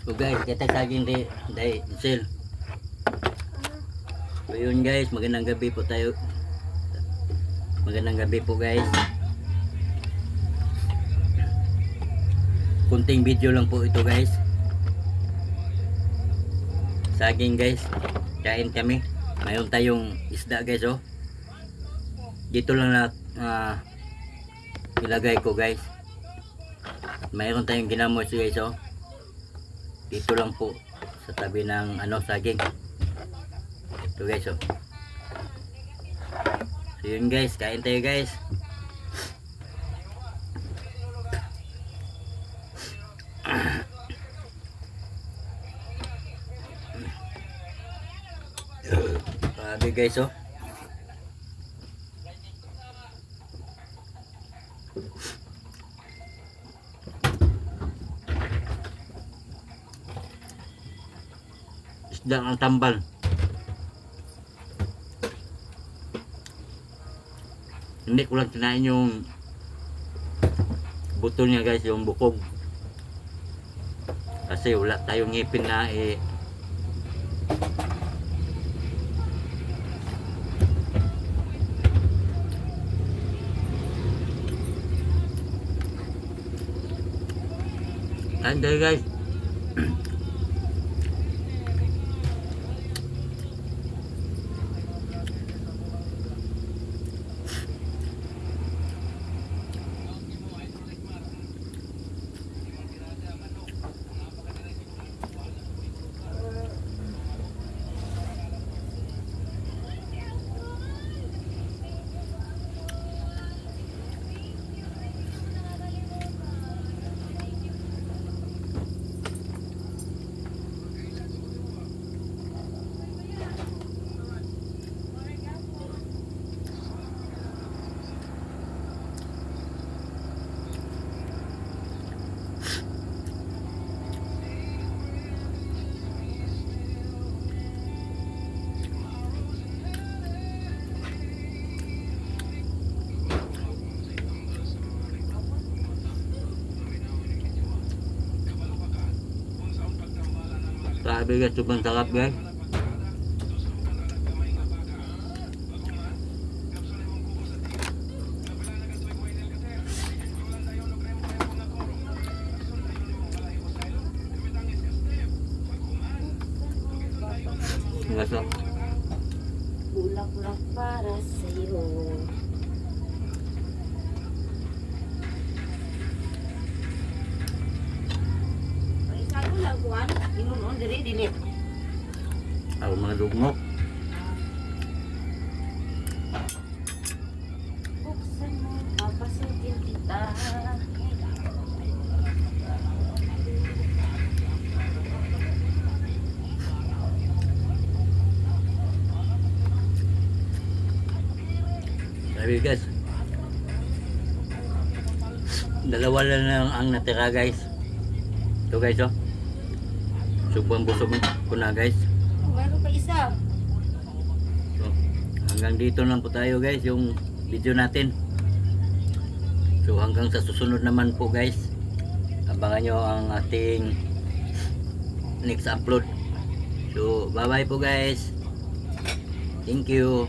So guys, kita saging day sale. So yun guys, magandang gabi po tayo. Magandang gabi po guys. Kunting video lang po ito guys. Saging guys. Kain kami. Mayroon tayong isda guys oh. Dito lang na ilagay ko guys. Mayroon tayong ginamos guys oh. Dito lang po sa tabi ng saging. Ito guys oh. So yun guys, kain tayo guys. Grabe guys oh. Isda ang tambal. Hindi ko lang kinain yung buto niya guys, yung bukog. Kasi wala tayong ngipin na kain tayo guys. Grabe guys, sobrang sarap guys. Gaso. Bulak-bulak para sa'yo. Isago lang kuhan. Inunon diri dili. Ako mga lugmok. Buksan mo, papasukin kita. Sabi guys, dalawa lang ang natira guys. Ito guys oh. Sobrang busog ko na guys. Meron pa isa. So, hanggang dito lang po tayo guys yung video natin. So hanggang sa susunod naman po guys, abangan nyo ang ating next upload. So bye bye po guys. Thank you.